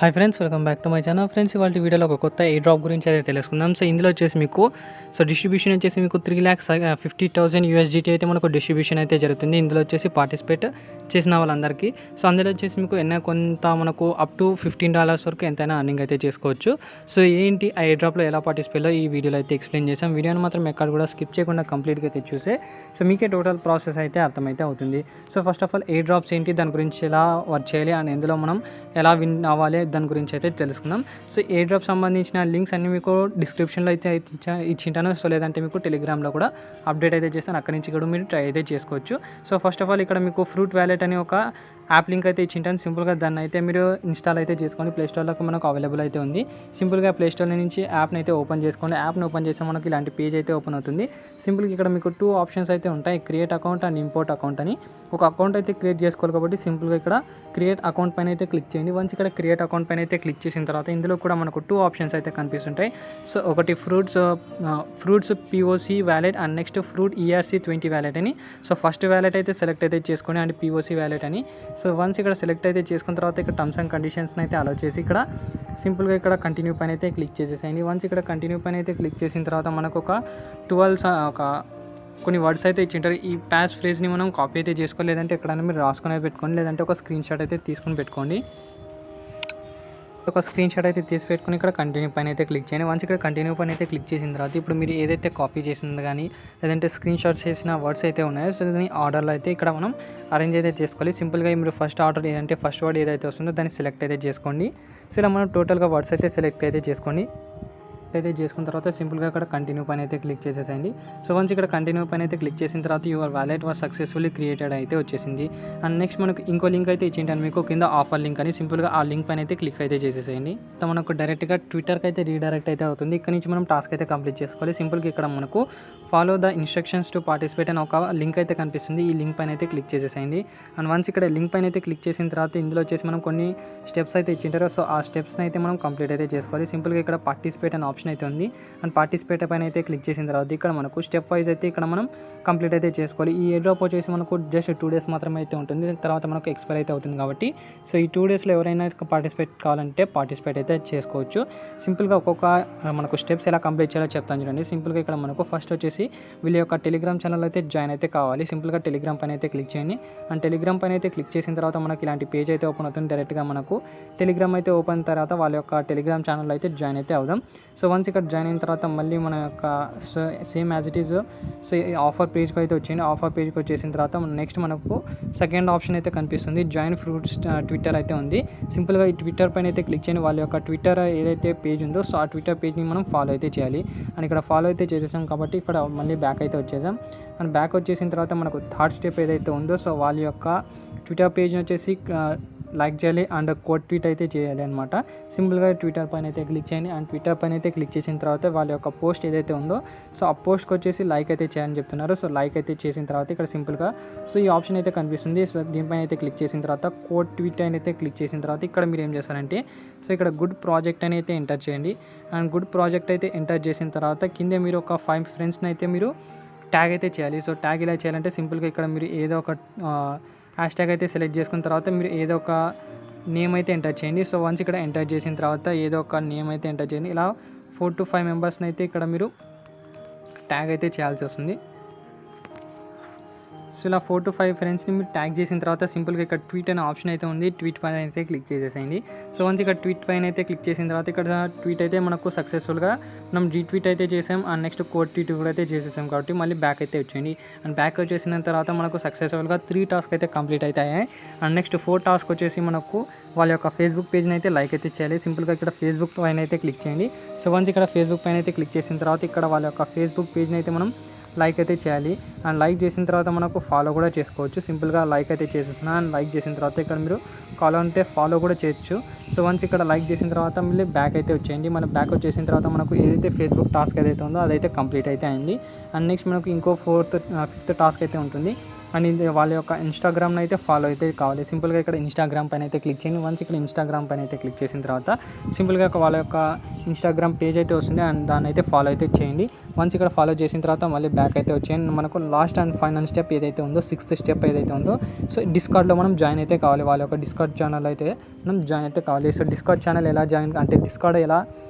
Hi friends, welcome back to my channel. Friends, ఇవాళ వీడియోలో ఒక కొత్త ఎయిర్ డ్రాప్ గురించి అయితే తెలుసుకుందాం. సో ఇందులో వచ్చేసి మీకు డిస్ట్రిబ్యూషన్ వచ్చేసి మీకు 3,50,000 USDT అయితే మనకు డిస్ట్రిబ్యూషన్ అయితే జరుగుతుంది. ఇందులో వచ్చేసి పార్టిసిపేట్ చేసిన వాళ్ళందరికీ. సో అందులో వచ్చేసి మీకు కొంత మనకు అప్ టు $15 వరకు ఎంతైనా అర్నింగ్ అయితే చేసుకోవచ్చు. సో ఏంటి ఆ ఎయిర్ డ్రాప్లో ఎలా పార్టిసిపేట్లో ఈ వీడియోలో అయితే ఎక్స్ప్లెయిన్ చేసాం. వీడియోని మాత్రం ఎక్కడ కూడా స్కిప్ చేయకుండా కంప్లీట్గా అయితే చూసే సో మీకే టోటల్ ప్రాసెస్ అయితే అర్థమైతే అవుతుంది. So first of all air drops ఏంటి, దాని గురించి ఎలా వర్క్ చేయాలి అండ్ ఇందులో మనం ఎలా విన్ అవ్వాలి దాని గురించి అయితే తెలుసుకుందాం. సో ఎయిర్ డ్రాప్ సంబంధించిన లింక్స్ అన్ని మీకు డిస్క్రిప్షన్లో అయితే ఇచ్చింటాను. సో లేదంటే మీకు టెలిగ్రామ్లో కూడా అప్డేట్ అయితే చేస్తాను, అక్కడి నుంచి కూడా మీరు ట్రై అయితే చేసుకోవచ్చు. సో ఫస్ట్ ఆఫ్ ఆల్ ఇక్కడ మీకు ఫ్రూట్ వ్యాలెట్ అని ఒక యాప్ లింక్ అయితే ఇచ్చింటాను. సింపుల్గా దాన్ని అయితే మీరు ఇన్స్టాల్ అయితే చేసుకోండి. ప్లేస్టోర్లోకి మనకు అవైలబుల్ అయితే ఉంది. సింపుల్గా ప్లేస్టోర్ నుంచి యాప్ని అయితే ఓపెన్ చేసుకోండి. యాప్ని ఓపెన్ చేస్తే మనకి ఇలాంటి పేజ్ అయితే ఓపెన్ అవుతుంది. సింపుల్గా ఇక్కడ మీకు 2 ఆప్షన్స్ అయితే ఉంటాయి, create account and import account అని. ఒక అకౌంట్ అయితే క్రియేట్ చేసుకోవాలి కాబట్టి సింపుల్గా ఇక్కడ క్రియేట్ అకౌంట్ పైన అయితే క్లిక్ చేయండి. వన్స్ ఇక్కడ క్రియేట్ అకౌంట్ పైన అయితే క్లిక్ చేసిన తర్వాత ఇందులో కూడా మనకు 2 ఆప్షన్స్ అయితే కనిపిస్తుంటాయి. సో ఒకటి fruits POC wallet and next fruit ERC20 wallet అని. సో ఫస్ట్ వ్యాలెట్ అయితే సెలెక్ట్ అయితే చేసుకోండి అండ్ POC వ్యాలెట్ అని. సో వన్స్ ఇక్కడ సెలెక్ట్ అయితే చేసుకున్న తర్వాత ఇక్కడ టర్మ్స్ అండ్ కండిషన్స్ని అయితే అలౌ చేసి ఇక్కడ సింపుల్గా ఇక్కడ కంటిన్యూ పైన అయితే క్లిక్ చేసేసేయండి. వన్స్ ఇక్కడ కంటిన్యూ పైన అయితే క్లిక్ చేసిన తర్వాత మనకు ఒక 12 కొన్ని వర్డ్స్ అయితే ఇచ్చింటారు. ఈ ప్యాస్ ఫ్రేజ్ని మనం కాపీ అయితే చేసుకోవాలి, లేదంటే ఎక్కడైనా మీరు రాసుకొని పెట్టుకోండి, లేదంటే ఒక స్క్రీన్ షాట్ అయితే తీసుకొని పెట్టుకోండి. ఒక స్క్రీన్ షాట్ అయితే తీసి పెట్టుకుని ఇక్కడ కంటిన్యూ పైన అయితే క్లిక్ చేయండి. వన్స్ ఇక్కడ కంటిన్యూ పైన అయితే క్లిక్ చేసిన తర్వాత ఇప్పుడు మీరు ఏదైతే కాపీ చేసింది కానీ లేదంటే స్క్రీన్ షాట్ చేసిన వర్డ్స్ అయితే ఉన్నాయో సో దాని ఆర్డర్లో అయితే ఇక్కడ మనం అరేంజ్ అయితే చేసుకోవాలి. సింపుల్గా మీరు ఫస్ట్ ఆర్డర్ ఏదంటే ఫస్ట్ వర్డ్ ఏదైతే వస్తుందో దాన్ని సెలెక్ట్ అయితే చేసుకోండి. సో ఇలా మనం టోటల్గా వర్డ్స్ అయితే సెలెక్ట్ అయితే చేసుకోండి. అయితే చేసుకున్న తర్వాత సింపుల్గా ఇక్కడ కంటిన్యూ పైన అయితే క్లిక్ చేసేసండి. సో వన్స్ ఇక్కడ కంటిన్యూ పైన అయితే క్లిక్ చేసిన తర్వాత your wallet was successfully created అయితే వచ్చేసింది. అండ్ నెక్స్ట్ మనకు ఇంకో లింక్ అయితే ఇచ్చింటాను మీకు కింద ఆఫర్ లింక్ అని. సింపుల్గా ఆ లింక్ పైన అయితే క్లిక్ అయితే చేసేసేయండి. సో మనకు డైరెక్ట్గా ట్విట్టర్కి అయితే రీడైరెక్ట్ అయితే అవుతుంది. ఇక్కడ నుంచి మనం టాస్క్ అయితే కంప్లీట్ చేసుకోవాలి. సింపుల్గా ఇక్కడ మనకు follow the instructions to participate అని ఒక లింక్ అయితే కనిపిస్తుంది. ఈ లింక్ పైన అయితే క్లిక్ చేసేసేయండి. అండ్ వన్స్ ఇక్కడ లింక్ పైన అయితే క్లిక్ చేసిన తర్వాత ఇందులో వచ్చేసి మనం కొన్ని స్టెప్స్ అయితే ఇచ్చింటారు. సో ఆ స్టెప్స్ని అయితే మనం కంప్లీట్ అయితే చేసుకోవాలి. సింపుల్గా ఇక్కడ పార్టిసిపేట్ అనే ఆప్షన్ అయితే ఉంది. అండ్ పార్టిసిపేట్ పైన అయితే క్లిక్ చేసిన తర్వాత ఇక్కడ మనకు స్టెప్ వైజ్ అయితే ఇక్కడ మనం కంప్లీట్ అయితే చేసుకోవాలి. ఈ ఎయిర్ డ్రాప్ వచ్చేసి మనకు జస్ట్ 2 days మాత్రమే అయితే ఉంటుంది, తర్వాత మనకు ఎక్స్పైర్ అయితే అవుతుంది కాబట్టి సో ఈ 2 daysలో ఎవరైనా పార్టిసిపేట్ కావాలంటే పార్టిసిపేట్ అయితే చేసుకోవచ్చు. సింపుల్గా ఒక్కొక్క మనకు స్టెప్స్ ఎలా కంప్లీట్ చేయాలో చెప్తాను చూడండి. సింపుల్గా ఇక్కడ మనకు ఫస్ట్ వచ్చేసి వీళ్ళ యొక్క టెలిగ్రామ్ ఛానల్ అయితే జాయిన్ అయితే కావాలి. సింపుల్గా టెలిగ్రామ్ పైన అయితే క్లిక్ చేయండి. అండ్ టెలిగ్రామ్ పైన అయితే క్లిక్ చేసిన తర్వాత మనకి ఇలాంటి పేజ్ అయితే ఓపెన్ అవుతుంది. డైరెక్ట్గా మనకు టెలిగ్రామ్ అయితే ఓపెన్ తర్వాత వాళ్ళ యొక్క టెలిగ్రామ్ ఛానల్ అయితే జాయిన్ అయితే అవుదాం. సో వన్స్ ఇక్కడ జాయిన్ అయిన తర్వాత మళ్ళీ మన యొక్క same as it is so offer పేజ్కి అయితే వచ్చింది. ఆఫర్ పేజ్కి వచ్చేసిన తర్వాత నెక్స్ట్ మనకు సెకండ్ ఆప్షన్ అయితే కనిపిస్తుంది, జాయిన్ ఫ్రూట్స్ ట్విట్టర్ అయితే ఉంది. సింపుల్గా ఈ ట్విట్టర్ పైన అయితే క్లిక్ చేయండి. వాళ్ళ యొక్క ట్విట్టర్ ఏదైతే పేజ్ ఉందో సో ఆ ట్విట్టర్ పేజ్ని మనం ఫాలో అయితే చేయాలి. అండ్ ఇక్కడ ఫాలో అయితే చేసేసాం కాబట్టి ఇక్కడ మళ్ళీ బ్యాక్ అయితే వచ్చేసాం. అండ్ బ్యాక్ వచ్చేసిన తర్వాత మనకు థర్డ్ స్టెప్ ఏదైతే ఉందో సో వాళ్ళ యొక్క ట్విట్టర్ పేజ్ని వచ్చేసి లైక్ చేయాలి అండ్ కోడ్ ట్వీట్ అయితే చేయాలి అనమాట. సింపుల్గా ట్విట్టర్ పైన అయితే క్లిక్ చేయండి. అండ్ ట్విట్టర్ పైన అయితే క్లిక్ చేసిన తర్వాత వాళ్ళ యొక్క పోస్ట్ ఏదైతే ఉందో సో ఆ పోస్ట్కి వచ్చేసి లైక్ అయితే చేయాలని చెప్తున్నారు. సో లైక్ అయితే చేసిన తర్వాత ఇక్కడ సింపుల్గా సో ఈ ఆప్షన్ అయితే కనిపిస్తుంది. సో దీనిపైన అయితే క్లిక్ చేసిన తర్వాత కోడ్ ట్వీట్ అని అయితే క్లిక్ చేసిన తర్వాత ఇక్కడ మీరు ఏం చేస్తారంటే సో ఇక్కడ గుడ్ ప్రాజెక్ట్ అని అయితే ఎంటర్ చేయండి. అండ్ గుడ్ ప్రాజెక్ట్ అయితే ఎంటర్ చేసిన తర్వాత కింద మీరు ఒక 5 ఫ్రెండ్స్ని అయితే మీరు ట్యాగ్ అయితే చేయాలి. సో ట్యాగ్ ఇలా చేయాలంటే సింపుల్గా ఇక్కడ మీరు ఏదో ఒక హ్యాష్ ట్యాగ్ అయితే సెలెక్ట్ చేసుకున్న తర్వాత మీరు ఏదో ఒక నేమ్ అయితే ఎంటర్ చేయండి. సో వన్స్ ఇక్కడ ఎంటర్ చేసిన తర్వాత ఏదో ఒక నేమ్ అయితే ఎంటర్ చేయండి. ఇలా 4 to 5 మెంబర్స్ని అయితే ఇక్కడ మీరు ట్యాగ్ అయితే చేయాల్సి వస్తుంది. సో ఇలా 4 to 5 ఫ్రెండ్స్ని మీరు ట్యాగ్ చేసిన తర్వాత సింపుల్గా ఇక్కడ ట్వీట్ అనే ఆప్షన్ అయితే ఉంది, ట్వీట్ పైన అయితే క్లిక్ చేసేసేయండి. సో వన్స్ ఇక్కడ ట్వీట్ పైన అయితే క్లిక్ చేసిన తర్వాత ఇక్కడ ట్వీట్ అయితే మనకు సక్సెస్ఫుల్గా మనం రీట్వీట్ అయితే చేసాం. అండ్ నెక్స్ట్ కోడ్ ట్వీట్ కూడా అయితే చేసేసాం కాబట్టి మళ్ళీ బ్యాక్ అయితే వచ్చేయండి. అండ్ బ్యాక్ వచ్చేసిన తర్వాత మనకు సక్సెస్ఫుల్గా 3 టాస్క్ అయితే కంప్లీట్ అవుతాయి. అండ్ నెక్స్ట్ 4 టాస్క్ వచ్చేసి మనకు వాళ్ళ యొక్క ఫేస్బుక్ పేజ్ని అయితే లైక్ అయితే చేయాలి. సింపుల్గా ఇక్కడ ఫేస్బుక్ పైన అయితే క్లిక్ చేయండి. సో వన్స్ ఇక్కడ ఫేస్బుక్ పైన అయితే క్లిక్ చేసిన తర్వాత ఇక్కడ వాళ్ళ యొక్క ఫేస్బుక్ పేజ్ని అయితే మనం లైక్ అయితే చేయాలి. అండ్ లైక్ చేసిన తర్వాత మనకు ఫాలో కూడా చేసుకోవచ్చు. సింపుల్గా లైక్ అయితే చేసేస్తున్నా. అండ్ లైక్ చేసిన తర్వాత ఇక్కడ మీరు ఫాలో అంటే ఫాలో కూడా చేయొచ్చు. సో వన్స్ ఇక్కడ లైక్ చేసిన తర్వాత మళ్ళీ బ్యాక్ అయితే వచ్చేయండి. మన బ్యాక్ వచ్చేసిన తర్వాత మనకు ఏదైతే ఫేస్బుక్ టాస్క్ ఏదైతే ఉందో అదైతే కంప్లీట్ అయితే అయింది. అండ్ నెక్స్ట్ మనకు ఇంకో 5th టాస్క్ అయితే ఉంటుంది. అండ్ ఇది వాళ్ళ యొక్క ఇన్స్టాగ్రామ్ని అయితే ఫాలో అయితే కావాలి. సింపుల్గా ఇక్కడ ఇన్స్టాగ్రామ్ పైన అయితే క్లిక్ చేయండి. వన్స్ ఇక్కడ ఇన్స్టాగ్రామ్ పైన అయితే క్లిక్ చేసిన తర్వాత సింపుల్గా వాళ్ళ యొక్క ఇన్స్టాగ్రామ్ పేజ్ అయితే వస్తుంది అండ్ దాన్ని అయితే ఫాలో అయితే చేయండి. వన్స్ ఇక్కడ ఫాలో చేసిన తర్వాత మళ్ళీ బ్యాక్ అయితే వచ్చేయండి. మనకు లాస్ట్ అండ్ ఫైనల్ స్టెప్ ఏదైతే ఉందో 6th స్టెప్ ఏదైతే ఉందో సో డిస్కార్డ్లో మనం జాయిన్ అయితే కావాలి. వాళ్ళ యొక్క డిస్కార్డ్ ఛానల్ అయితే మనం జాయిన్ అయితే కావాలి. సో డిస్కార్డ్ ఛానల్ ఎలా జాయిన్ అంటే డిస్కార్డ్ ఎలా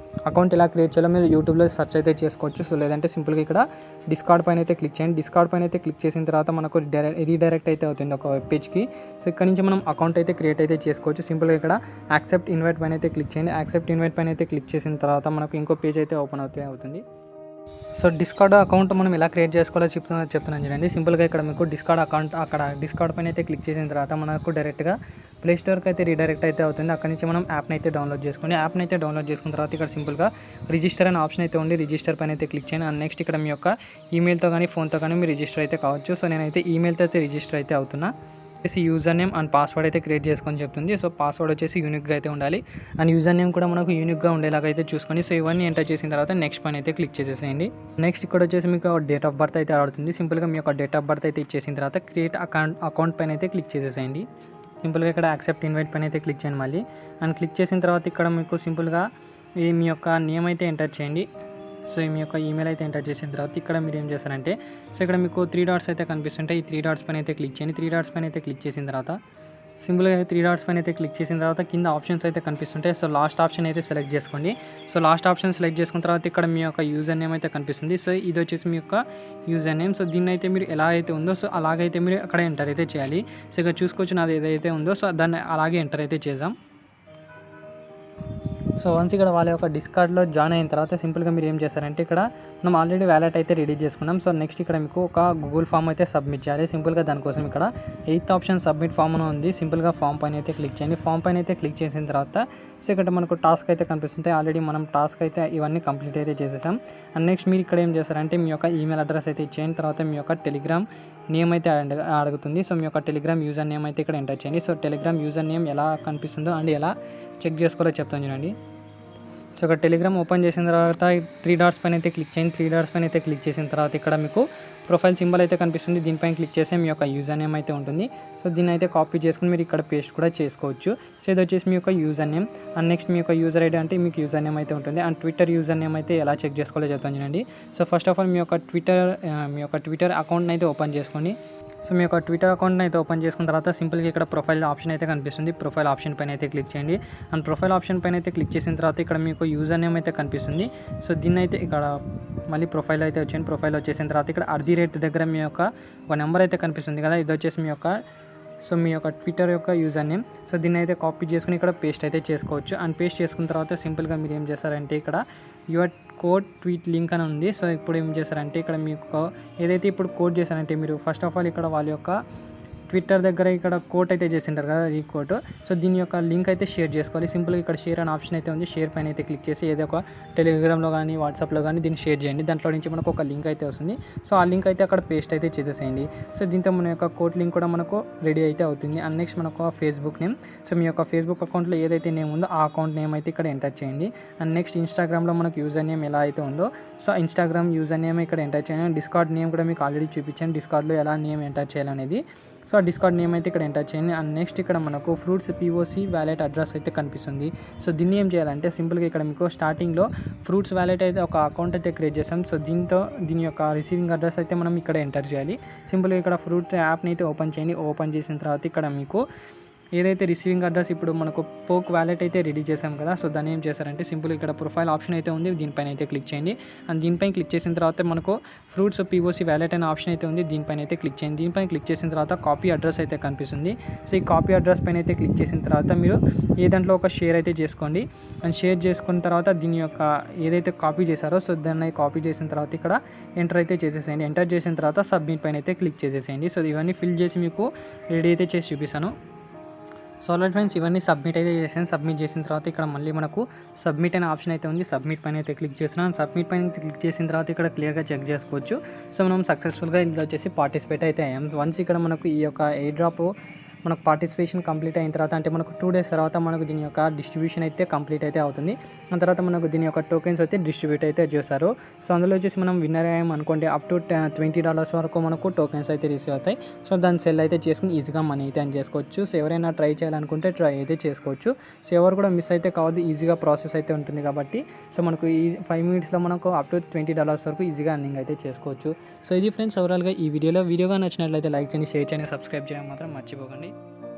అకౌంట్ ఎలా క్రియేట్ చేయాలో మీరు యూట్యూబ్లో సెర్చ్ అయితే చేసుకోవచ్చు. సో లేదంటే సింపుల్గా ఇక్కడ డిస్కార్డ్ పైన అయితే క్లిక్ చేయండి. డిస్కార్డ్ పైన అయితే క్లిక్ చేసిన తర్వాత మనకు రీడైరెక్ట్ అయితే అవుతుంది ఒక వెబ్ పేజ్కి. సో ఇక్కడ నుంచి మనం అకౌంట్ అయితే క్రియేట్ అయితే చేసుకోవచ్చు. సింపుల్గా ఇక్కడ యాక్సెప్ట్ ఇన్వైట్ పైన అయితే క్లిక్ చేయండి. యాక్సెప్ట్ ఇన్వైట్ పైన అయితే క్లిక్ చేసిన తర్వాత మనకు ఇంకో పేజ్ అయితే ఓపెన్ అవుతుంది. సో డిస్కార్డ్ అకౌంట్ మనం ఎలా క్రియేట్ చేసుకోవాలో చెప్తున్నాను చూడండి. సింపుల్గా ఇక్కడ మీకు డిస్కార్డ్ అకౌంట్ అక్కడ డిస్కార్డ్ పైన అయితే క్లిక్ చేసిన తర్వాత మనకు డైరెక్ట్గా ప్లే స్టోర్కి అయితే రీడైరెక్ట్ అయితే అవుతుంది. అక్కడ నుంచి మనం యాప్ని అయితే డౌన్లోడ్ చేసుకోండి. యాప్ని అయితే డౌన్లోడ్ చేసుకున్న తర్వాత ఇక్కడ సింపుల్గా రిజిస్టర్ అనే ఆప్షన్ అయితే ఉంది. రిజిస్టర్ పైన అయితే క్లిక్ చేయండి. అండ్ నెక్స్ట్ ఇక్కడ మీ యొక్క ఈమెయిల్తో కానీ ఫోన్తో కానీ మీరు రిజిస్టర్ అయితే కావచ్చు. సో నేనైతే ఈమెయిల్తో అయితే రిజిస్టర్ అయితే అవుతున్నా. యూజర్ నేమ్ అండ్ పాస్వర్డ్ అయితే క్రియేట్ చేసుకొని చెప్తుంది. సో పాస్వర్డ్ వచ్చేసి యూనిక్గా అయితే ఉండాలి అండ్ యూజర్ నేమ్ కూడా మనకు యూనిక్గా ఉండేలాగా అయితే చూసుకొని సో ఇవన్నీ ఎంటర్ చేసిన తర్వాత నెక్స్ట్ పైన అయితే క్లిక్ చేసేసేయండి. నెక్స్ట్ ఇక్కడ వచ్చేసి మీకు డేట్ ఆఫ్ బర్త్ అయితే అడుగుతుంది. సింపుల్గా మీ యొక్క డేట్ ఆఫ్ బర్త్ అయితే ఇచ్చేసిన తర్వాత క్రియేట్ అకౌంట్ పైన అయితే క్లిక్ చేసేసేయండి. సింపుల్గా ఇక్కడ యాక్సెప్ట్ ఇన్వైట్ పైన అయితే క్లిక్ చేయండి మళ్ళీ. అండ్ క్లిక్ చేసిన తర్వాత ఇక్కడ మీకు సింపుల్గా మీ యొక్క నేమ్ అయితే ఎంటర్ చేయండి. సో మీ యొక్క ఈమెయిల్ అయితే ఎంటర్ చేసిన తర్వాత ఇక్కడ మీరు ఏం చేస్తారంటే సో ఇక్కడ మీకు 3 డాట్స్ అయితే కనిపిస్తుంటాయి. ఈ 3 డాట్స్ పైన అయితే క్లిక్ చేయండి. 3 డాట్స్ పైన అయితే క్లిక్ చేసిన తర్వాత సింపుల్గా 3 డాట్స్ పైన అయితే క్లిక్ చేసిన తర్వాత కింద ఆప్షన్స్ అయితే కనిపిస్తుంటాయి. సో లాస్ట్ ఆప్షన్ అయితే సెలెక్ట్ చేసుకోండి. సో లాస్ట్ ఆప్షన్ సెలెక్ట్ చేసుకున్న తర్వాత ఇక్కడ మీ యొక్క యూజర్ నేమ్ అయితే కనిపిస్తుంది. సో ఇది వచ్చేసి మీ యొక్క యూజర్ నేమ్. సో దీన్ని అయితే మీరు ఎలా అయితే ఉందో సో అలాగైతే మీరు అక్కడ ఎంటర్ అయితే చేయాలి. సో ఇక్కడ చూసుకోవచ్చు నాది ఏదైతే ఉందో సో దాన్ని అలాగే ఎంటర్ అయితే చేద్దాం. సో వన్స్ ఇక్కడ వాళ్ళ యొక్క డిస్కార్డ్లో జాయిన్ అయిన తర్వాత సింపుల్గా మీరు ఏం చేస్తారంటే ఇక్కడ మనం ఆల్రెడీ వ్యాలెట్ అయితే రెడీ చేసుకున్నాం. సో నెక్స్ట్ ఇక్కడ మీకు ఒక గూగుల్ ఫామ్ అయితే సబ్మిట్ చేయాలి. సింపుల్గా దానికోసం ఇక్కడ 8th ఆప్షన్ సబ్మిట్ ఫామ్ అని ఉంది. సింపుల్గా ఫామ్ పైన అయితే క్లిక్ చేయండి. ఫామ్ పైన అయితే క్లిక్ చేసిన తర్వాత సో ఇక్కడ మనకు టాస్క్ అయితే కనిపిస్తుంది. ఆల్రెడీ మనం టాస్క్ అయితే ఇవన్నీ కంప్లీట్ అయితే చేసేసాం. అండ్ నెక్స్ట్ మీరు ఇక్కడ ఏం చేస్తారంటే మీ యొక్క ఈమెయిల్ అడ్రస్ అయితే ఇచ్చేయండి. తర్వాత మీ యొక్క టెలిగ్రామ్ నేమ్ అయితే అడుగుతుంది. సో మీ యొక్క టెలిగ్రామ్ యూజర్ నేమ్ అయితే ఇక్కడ ఎంటర్ చేయండి. సో టెలిగ్రామ్ యూజర్ నేమ్ ఎలా కనిపిస్తుందో అండ్ ఎలా చెక్ చేసుకోవాలో చెప్తాను చూడండి. సో ఇక్కడ టెలిగ్రామ్ ఓపెన్ చేసిన తర్వాత 3 డాట్స్ పైన అయితే క్లిక్ చేయండి. 3 డాట్స్ పైన అయితే క్లిక్ చేసిన తర్వాత ఇక్కడ మీకు ప్రొఫైల్ సింబల్ అయితే కనిపిస్తుంది. దీనిపైన క్లిక్ చేస్తే మీ యొక్క యూజర్ నేమ్ అయితే ఉంటుంది. సో దీన్ని అయితే కాపీ చేసుకుని మీరు ఇక్కడ పేస్ట్ కూడా చేసుకోవచ్చు. సో ఇది వచ్చేసి మీ యొక్క యూజర్ నేమ్ అండ్ నెక్స్ట్ మీ యొక్క యూజర్ ఐడి అంటే మీకు యూజర్ నేమ్ అయితే ఉంటుంది. అండ్ ట్విట్టర్ యూజర్ నేమ్ అయితే ఎలా చెక్ చేసుకోవాలో చెప్తాను చూడండి. సో ఫస్ట్ ఆఫ్ ఆల్ మీ యొక్క ట్విట్టర్ అకౌంట్ని అయితే ఓపెన్ చేసుకోండి. సో మీ యొక్క ట్విట్టర్ అకౌంట్ని అయితే ఓపెన్ చేసుకున్న తర్వాత సింపుల్గా ఇక్కడ ప్రొఫైల్ ఆప్షన్ అయితే కనిపిస్తుంది. ప్రొఫైల్ ఆప్షన్ పైన అయితే క్లిక్ చేయండి. అండ్ ప్రొఫైల్ ఆప్షన్ పైన అయితే క్లిక్ చేసిన తర్వాత ఇక్కడ మీకు యూజర్ నేమ్ అయితే కనిపిస్తుంది. సో దీన్ని అయితే ఇక్కడ మళ్ళీ ప్రొఫైల్ అయితే వచ్చేయండి. ప్రొఫైల్ వచ్చేసిన తర్వాత ఇక్కడ @ దగ్గర మీ యొక్క ఒక నెంబర్ అయితే కనిపిస్తుంది కదా, ఇది వచ్చేసి మీ యొక్క ట్విట్టర్ యొక్క యూజర్ నేమ్. సో దీన్ని అయితే కాపీ చేసుకుని ఇక్కడ పేస్ట్ అయితే చేసుకోవచ్చు. అండ్ పేస్ట్ చేసుకున్న తర్వాత సింపుల్గా మీరు ఏం చేస్తారంటే ఇక్కడ యువర్ కోడ్ ట్వీట్ లింక్ అని ఉంది. సో ఇప్పుడు ఏం చేస్తారంటే ఇక్కడ మీకు ఏదైతే ఇప్పుడు కోడ్ చేశారంటే మీరు ఫస్ట్ ఆఫ్ ఆల్ ఇక్కడ వాళ్ళ యొక్క ట్విట్టర్ దగ్గర ఇక్కడ కోట్ అయితే చేసింటారు కదా ఈ కోట్. సో దీని యొక్క లింక్ అయితే షేర్ చేసుకోవాలి. సింపుల్గా ఇక్కడ షేర్ అనే ఆప్షన్ అయితే ఉంది. షేర్ పైన అయితే క్లిక్ చేసి ఏదో ఒక టెలిగ్రామ్లో కానీ వాట్సాప్లో కానీ దీన్ని షేర్ చేయండి. దాంట్లో నుంచి మనకు ఒక లింక్ అయితే వస్తుంది. సో ఆ లింక్ అయితే అక్కడ పేస్ట్ అయితే చేసేసేయండి. సో దీంతో మన యొక్క కోట్ లింక్ కూడా మనకు రెడీ అయితే అవుతుంది. అండ్ నెక్స్ట్ మనకు ఫేస్బుక్ నేమ్. సో మీ యొక్క ఫేస్బుక్ అకౌంట్లో ఏదైతే నేమ్ ఉందో ఆ అకౌంట్ నేమ్ అయితే ఇక్కడ ఎంటర్ చేయండి. అండ్ నెక్స్ట్ ఇన్స్టాగ్రామ్లో మనకు యూజర్ నేమ్ ఎలా అయితే ఉందో సో ఇన్స్టాగ్రామ్ యూజర్ నేమ్ ఇక్కడ ఎంటర్ చేయండి. డిస్కార్డ్ నేమ్ కూడా మీకు ఆల్రెడీ చూపించాను డిస్కార్డ్లో ఎలా నేమ్ ఎంటర్ చేయాలనేది. సో ఆ డిస్కార్డ్ నేమ్ అయితే ఇక్కడ ఎంటర్ చేయండి. అండ్ నెక్స్ట్ ఇక్కడ మనకు ఫ్రూట్స్ POC వ్యాలెట్ అడ్రస్ అయితే కనిపిస్తుంది. సో దీన్ని ఏం చేయాలంటే సింపుల్గా ఇక్కడ మీకు స్టార్టింగ్లో ఫ్రూట్స్ వ్యాలెట్ అయితే ఒక అకౌంట్ అయితే క్రియేట్ చేసాం. సో దీని యొక్క రిసీవింగ్ అడ్రస్ అయితే మనం ఇక్కడ ఎంటర్ చేయాలి. సింపుల్గా ఇక్కడ ఫ్రూట్స్ యాప్ని అయితే ఓపెన్ చేయండి. ఓపెన్ చేసిన తర్వాత ఇక్కడ మీకు ఏదైతే రిసీవింగ్ అడ్రస్ ఇప్పుడు మనకు పోక్ వ్యాలెట్ అయితే రెడీ చేసాం కదా, సో దాన్ని ఏం చేస్తారంటే సింపుల్ ఇక్కడ ప్రొఫైల్ ఆప్షన్ అయితే ఉంది, దీనిపైన అయితే క్లిక్ చేయండి. అండ్ దీనిపైన క్లిక్ చేసిన తర్వాత మనకు ఫ్రూట్స్ POC వ్యాలెట్ అనే ఆప్షన్ అయితే ఉంది, దీనిపైన అయితే క్లిక్ చేయండి. దీనిపైన క్లిక్ చేసిన తర్వాత కాపీ అడ్రస్ అయితే కనిపిస్తుంది. సో ఈ కాపీ అడ్రస్ పైన అయితే క్లిక్ చేసిన తర్వాత మీరు ఏ దాంట్లో ఒక షేర్ అయితే చేసుకోండి. అండ్ షేర్ చేసుకున్న తర్వాత దీని యొక్క ఏదైతే కాపీ చేశారో సో దాన్ని కాపీ చేసిన తర్వాత ఇక్కడ ఎంటర్ అయితే చేసేసేయండి. ఎంటర్ చేసిన తర్వాత సబ్మిట్ పైన అయితే క్లిక్ చేసేసేయండి. సో ఇవన్నీ ఫిల్ చేసి మీకు రెడీ అయితే చేసి చూపిస్తాను. సో ఆల్రెడీ ఫ్రెండ్స్ ఇవన్నీ సబ్మిట్ అయితే చేసాను. సబ్మిట్ చేసిన తర్వాత ఇక్కడ మళ్ళీ మనకు సబ్మిట్ అనే ఆప్షన్ అయితే ఉంది, సబ్మిట్ పైన అయితే క్లిక్ చేస్తున్నాను. సబ్మిట్ పైన క్లిక్ చేసిన తర్వాత ఇక్కడ క్లియర్గా చెక్ చేసుకోవచ్చు. సో మనం సక్సెస్ఫుల్గా ఇందులో వచ్చేసి పార్టిసిపేట్ అయితే అయ్యాం. వన్స్ ఇక్కడ మనకు ఈ యొక్క ఎయిర్ డ్రాప్ మనకు పార్టిసిపేషన్ కంప్లీట్ అయిన తర్వాత అంటే మనకు 2 డేస్ తర్వాత మనకు దీని యొక్క డిస్ట్రిబ్యూషన్ అయితే కంప్లీట్ అయితే అవుతుంది. ఆ తర్వాత మనకు దీని యొక్క టోకెన్స్ అయితే డిస్ట్రిబ్యూట్ అయితే చేస్తారు. సో అందులో వచ్చేసి మనం విన్నర్ అయ్యాం అనుకోండి అప్ టు $20 వరకు మనకు టోకెన్స్ అయితే రిసీవ్ అవుతాయి. సో దాన్ని సెల్ అయితే చేసుకుని ఈజీగా మనీ అయితే అని చేసుకోవచ్చు. సో ఎవరైనా ట్రై చేయాలనుకుంటే ట్రై అయితే చేసుకోవచ్చు. సో ఎవరు కూడా మిస్ అయితే కావద్దు, ఈజీగా ప్రాసెస్ అయితే ఉంటుంది కాబట్టి. సో మనకు ఈ 5 మినిట్స్లో మనకు అప్ టు $20 వరకు ఈజీగా అర్నింగ్ అయితే చేసుకోవచ్చు. సో ఇది ఫ్రెండ్స్ ఓవరాల్గా ఈ వీడియోగా నచ్చినట్లయితే లైక్ చేయండి, షేర్ చేయండి, సబ్స్క్రైబ్ చేయడం మాత్రం మర్చిపోకండి.